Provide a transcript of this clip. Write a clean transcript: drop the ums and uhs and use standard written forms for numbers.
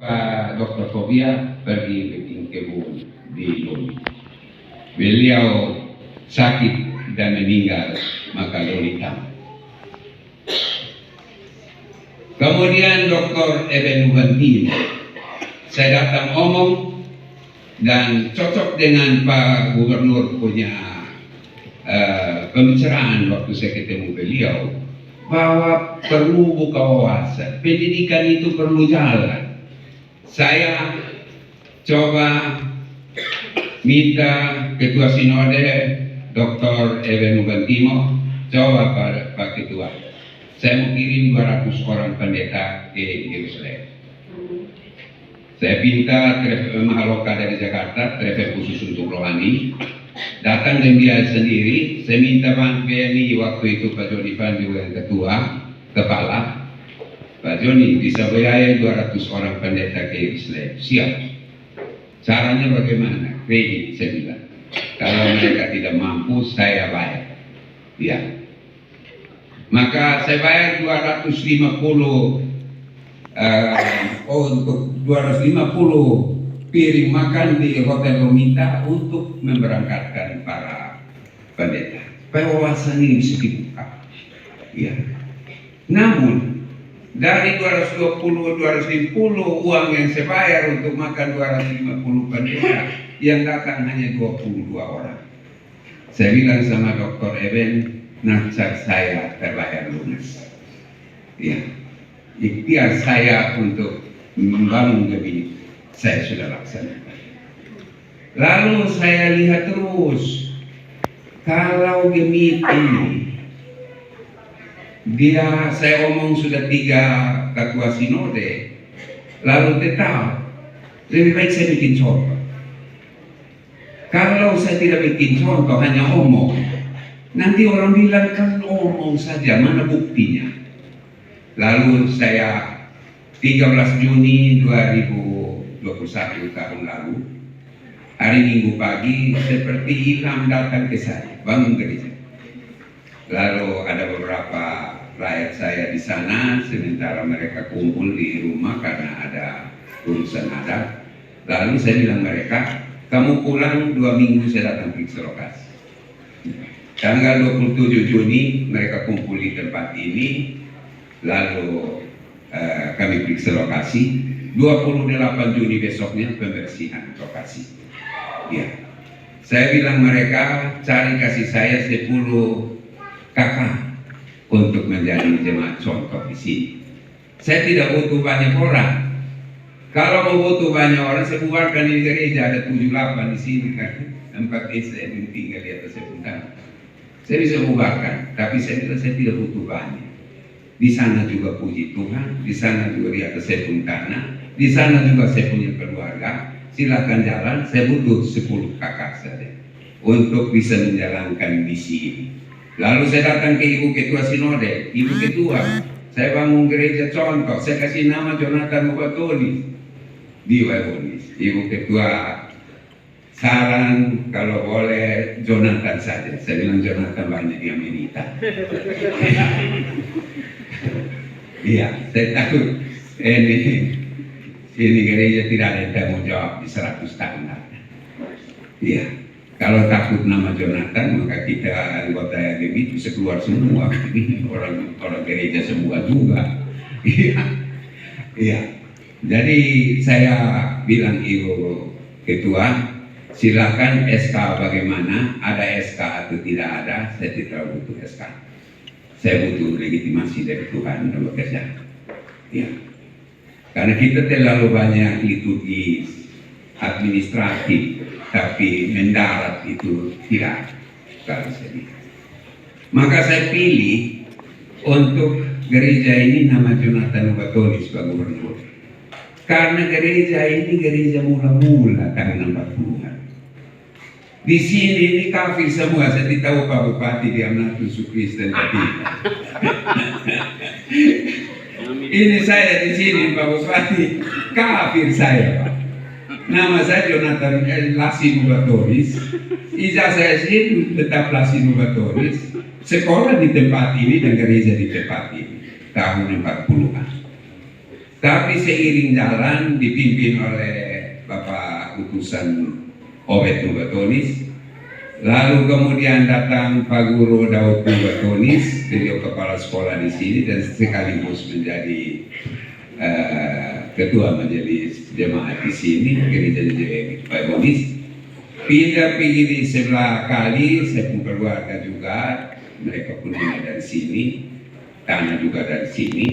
Pak Dr. Fobia pergi bikin kebun di Loli. Beliau sakit dan meninggal, maka Loli tamat. Kemudian Dr. Eben Ubantini, saya datang omong dan cocok dengan Pak Gubernur punya pembicaraan waktu saya ketemu beliau, bahwa perlu buka wawasan, pendidikan itu perlu jalan. Saya coba minta Ketua Sinode Dr. Eben Ubantimo, coba Pak Ketua, saya mau kirim 200 orang pendeta ke Yerusalem. Saya minta Mahaloka dari Jakarta, travel khusus untuk rohani, datang dengan dia sendiri. Saya minta Bang BNI waktu itu Pak Joni Van juga yang ketua, kepala. Pak Joni bisa biaya 200 orang pendeta ke Yerusalem. Siap. Caranya bagaimana? Kredit, saya bilang. Kalau mereka tidak mampu, saya bayar. Ya. Maka saya bayar 250 untuk 250 piring makan di Hotel Romita untuk memberangkatkan para pendeta. Supaya wawasan ini bisa dibuka. Ya. Namun dari 250 uang yang saya bayar untuk makan 250 pendeta, yang datang hanya 22 orang. Saya bilang sama Dr. Eben, nasab saya terbayar lunas. Ya. Ikhtiar saya untuk membangun gemit, saya sudah laksanakan. Lalu saya lihat terus, kalau gemit ini, saya omong sudah 3 ketua sinode, lalu tetap lebih baik saya bikin contoh. Kalau saya tidak bikin contoh, hanya omong, nanti orang bilang kan omong saja, mana buktinya? Lalu saya 13 Juni 2021 tahun lalu, hari Minggu pagi, seperti ilham datang ke saya, bangun gereja. Lalu ada beberapa rakyat saya di sana, sementara mereka kumpul di rumah karena ada urusan adat. Lalu saya bilang mereka, kamu pulang 2 minggu saya datang periksa lokasi. Tanggal 27 Juni mereka kumpul di tempat ini, lalu kami periksa lokasi. 28 Juni besoknya pembersihan lokasi. Ya. Saya bilang mereka cari kasih saya 10 kakak untuk menjadi jemaat contoh di sini. Saya tidak butuh banyak orang. Kalau mau butuh banyak orang, saya bubarkan di gereja, ada 78 di sini kan, 4 desa yang tinggal di atas sepuntan. Saya bisa bubarkan, tapi saya bilang saya tidak butuh banyak. Di sana juga puji Tuhan, di sana juga di atas sepuntan, di sana juga saya punya keluarga. Silakan jalan, saya butuh 10 kakak saja untuk bisa menjalankan misi ini. Lalu saya datang ke Ibu Ketua Sinode, Ibu Ketua, saya bangun gereja contoh, saya kasih nama Jonathan Mubatonis di Wabonis. Ibu Ketua saran kalau boleh Jonathan saja. Saya bilang Jonathan banyak yang menita. Iya, saya takut ini gereja tidak ada yang tanggung jawab di 100 tahun. Iya. Kalau takut nama Jonathan, maka kita anggota AGM bisa keluar semua. orang gereja semua juga. Iya. Jadi saya bilang Ibu Ketua, silakan SK bagaimana, ada SK atau tidak ada, saya tidak butuh SK. Saya butuh legitimasi dari Tuhan dan bekerja. Ya. Karena kita terlalu banyak liturgi administratif, tapi mendarat itu tidak kalau saya lihat. Maka saya pilih untuk gereja ini nama Jonathan Mubatonis Pak Gubernur. Karena gereja ini gereja mula-mula tahun 40-an. Di sini ini kafir semua. Saya tidak tahu Pak Bupati di Amnatus Kristen tadi. Ini saya di sini Pak Bupati, kafir saya Pak. Nama saya Jonathan Lasi Mubatonis. Ijazah saya sih tetap Lasi Mubatonis. Sekolah di tempat ini dan gereja di tempat ini tahun 40-an. Tapi seiring jalan dipimpin oleh Bapak utusan Obed Nubatonis, lalu kemudian datang Pak Guru Daud Nubatonis, beliau kepala sekolah di sini dan sekaligus menjadi ketua majelis jemaat di sini, gereja Pak Bonis. Pindah pergi di sebelah kali, saya pun keluarga juga, mereka pun dari sini, tanah juga dari sini.